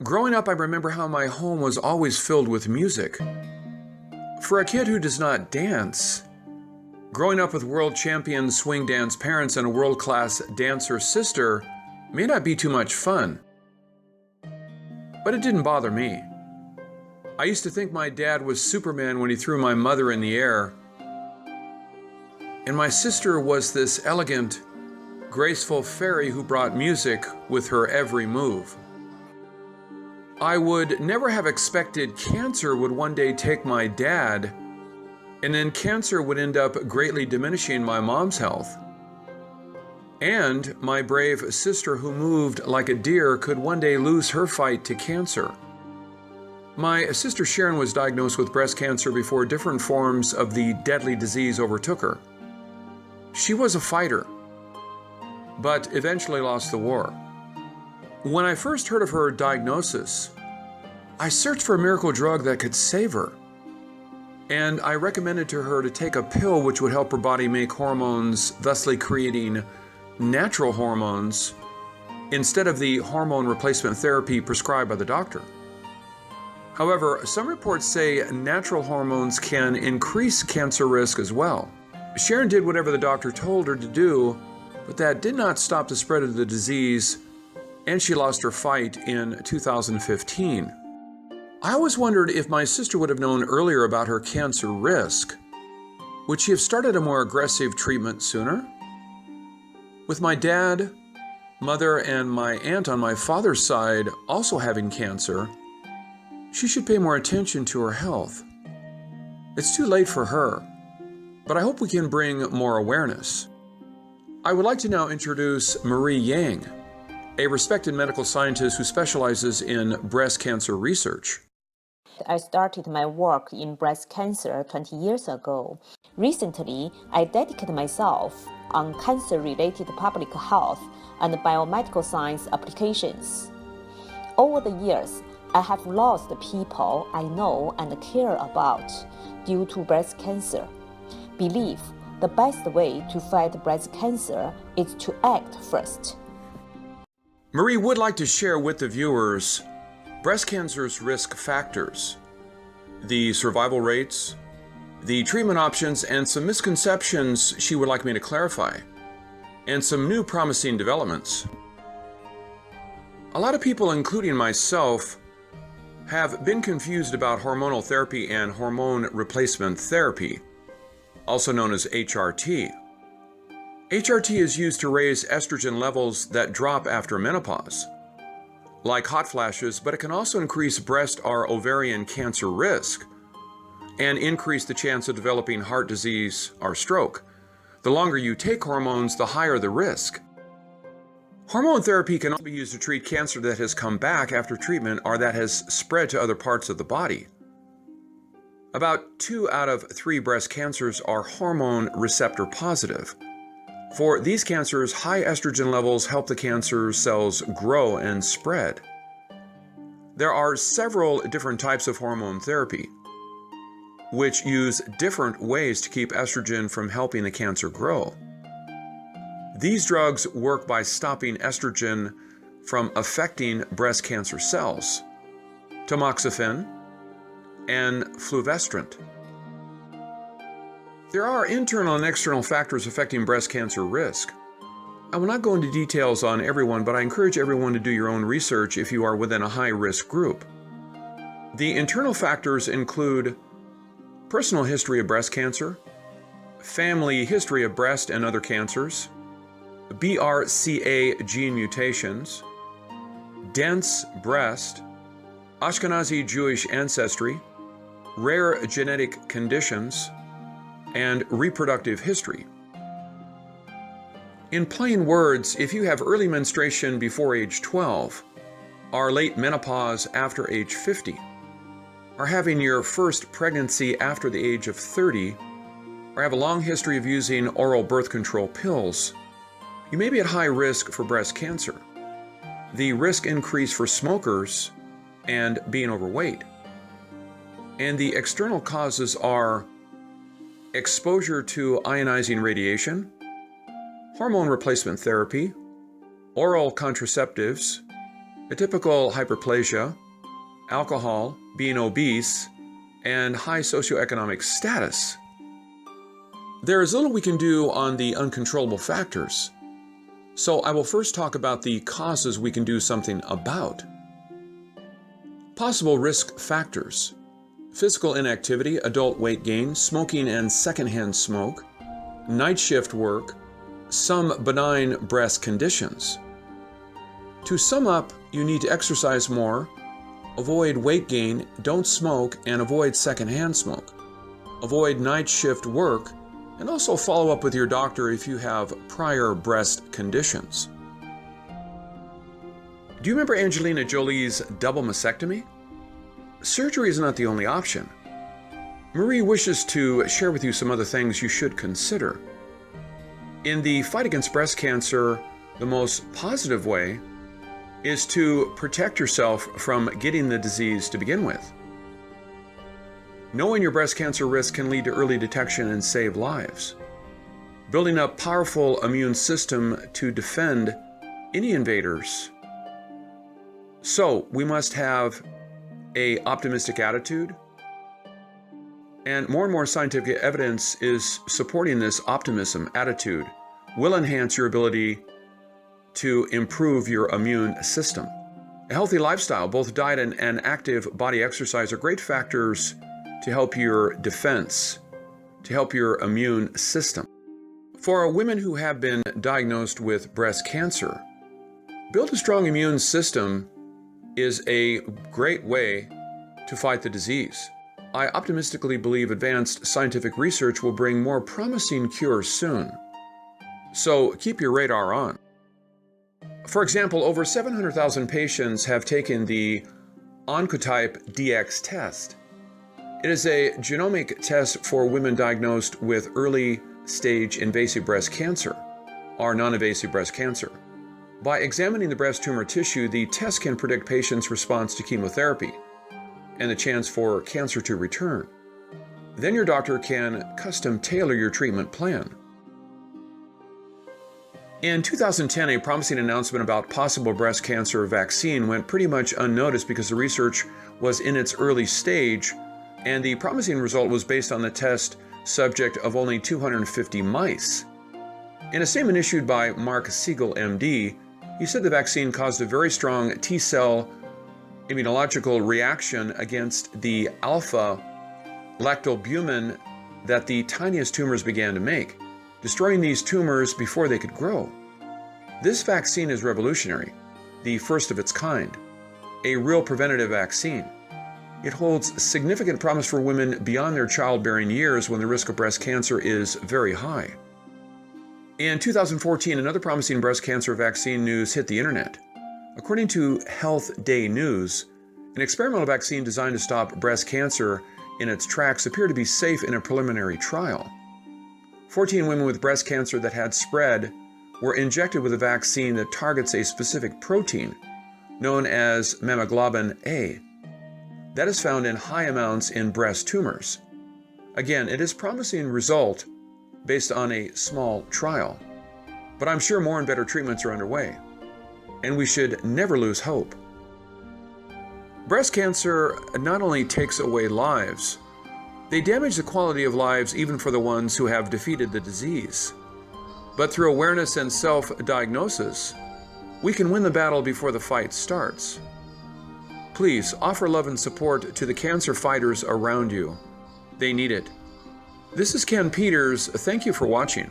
Growing up, I remember how my home was always filled with music. For a kid who does not dance, growing up with world champion swing dance parents and a world-class dancer sister may not be too much fun. But it didn't bother me. I used to think my dad was Superman when he threw my mother in the air, and my sister was this elegant, graceful fairy who brought music with her every move. I would never have expected cancer would one day take my dad, and then cancer would end up greatly diminishing my mom's health. And my brave sister who moved like a deer could one day lose her fight to cancer. My sister Sharon was diagnosed with breast cancer before different forms of the deadly disease overtook her. She was a fighter, but eventually lost the war. When I first heard of her diagnosis, I searched for a miracle drug that could save her. And I recommended to her to take a pill which would help her body make hormones, thusly creating natural hormones instead of the hormone replacement therapy prescribed by the doctor. However, some reports say natural hormones can increase cancer risk as well. Sharon did whatever the doctor told her to do, but that did not stop the spread of the disease, and she lost her fight in 2015. I always wondered if my sister would have known earlier about her cancer risk. Would she have started a more aggressive treatment sooner? With my dad, mother, and my aunt on my father's side also having cancer, she should pay more attention to her health. It's too late for her, but I hope we can bring more awareness. I would like to now introduce Marie Yang, a respected medical scientist who specializes in breast cancer research. I started my work in breast cancer 20 years ago. Recently, I dedicated myself on cancer-related public health and biomedical science applications. Over the years, I have lost people I know and care about due to breast cancer. Believe the best way to fight breast cancer is to act first. Marie would like to share with the viewers breast cancer's risk factors, the survival rates, the treatment options, and some misconceptions she would like me to clarify, and some new promising developments. A lot of people, including myself, have been confused about hormonal therapy and hormone replacement therapy, also known as HRT. HRT is used to raise estrogen levels that drop after menopause, like hot flashes, but it can also increase breast or ovarian cancer risk and increase the chance of developing heart disease or stroke. The longer you take hormones, the higher the risk. Hormone therapy can also be used to treat cancer that has come back after treatment or that has spread to other parts of the body. About 2 out of 3 breast cancers are hormone receptor positive. For these cancers, high estrogen levels help the cancer cells grow and spread. There are several different types of hormone therapy, which use different ways to keep estrogen from helping the cancer grow. These drugs work by stopping estrogen from affecting breast cancer cells: tamoxifen and fulvestrant. There are internal and external factors affecting breast cancer risk. I will not go into details on everyone, but I encourage everyone to do your own research if you are within a high-risk group. The internal factors include personal history of breast cancer, family history of breast and other cancers, BRCA gene mutations, dense breast, Ashkenazi Jewish ancestry, rare genetic conditions, and reproductive history. In plain words, if you have early menstruation before age 12, are late menopause after age 50, are having your first pregnancy after the age of 30, or have a long history of using oral birth control pills, you may be at high risk for breast cancer. The risk increase for smokers and being overweight. And the external causes are exposure to ionizing radiation, hormone replacement therapy, oral contraceptives, atypical hyperplasia, alcohol, being obese, and high socioeconomic status. There is little we can do on the uncontrollable factors, so I will first talk about the causes we can do something about. Possible risk factors: physical inactivity, adult weight gain, smoking and secondhand smoke, night shift work, some benign breast conditions. To sum up, you need to exercise more, avoid weight gain, don't smoke, and avoid secondhand smoke. Avoid night shift work, and also follow up with your doctor if you have prior breast conditions. Do you remember Angelina Jolie's double mastectomy? Surgery is not the only option. Marie wishes to share with you some other things you should consider. In the fight against breast cancer, the most positive way is to protect yourself from getting the disease to begin with. Knowing your breast cancer risk can lead to early detection and save lives. Building a powerful immune system to defend any invaders. So we must have an optimistic attitude, and more scientific evidence is supporting this optimism attitude will enhance your ability to improve your immune system. A healthy lifestyle, both diet and active body exercise, are great factors to help your defense, to help your immune system. For women who have been diagnosed with breast cancer, build a strong immune system is a great way to fight the disease. I optimistically believe advanced scientific research will bring more promising cures soon. So keep your radar on. For example, over 700,000 patients have taken the Oncotype DX test. It is a genomic test for women diagnosed with early stage invasive breast cancer, or non-invasive breast cancer. By examining the breast tumor tissue, the test can predict patients' response to chemotherapy and the chance for cancer to return. Then your doctor can custom tailor your treatment plan. In 2010, a promising announcement about possible breast cancer vaccine went pretty much unnoticed because the research was in its early stage, and the promising result was based on the test subject of only 250 mice. In a statement issued by Mark Siegel, MD, he said the vaccine caused a very strong T-cell immunological reaction against the alpha lactalbumin that the tiniest tumors began to make, destroying these tumors before they could grow. This vaccine is revolutionary, the first of its kind, a real preventative vaccine. It holds significant promise for women beyond their childbearing years when the risk of breast cancer is very high. In 2014, another promising breast cancer vaccine news hit the internet. According to Health Day News, an experimental vaccine designed to stop breast cancer in its tracks appeared to be safe in a preliminary trial. 14 women with breast cancer that had spread were injected with a vaccine that targets a specific protein known as mammoglobin A. That is found in high amounts in breast tumors. Again, it is a promising result based on a small trial, but I'm sure more and better treatments are underway, and we should never lose hope. Breast cancer not only takes away lives, they damage the quality of lives even for the ones who have defeated the disease. But through awareness and self-diagnosis, we can win the battle before the fight starts. Please offer love and support to the cancer fighters around you. They need it. This is Ken Peters. Thank you for watching.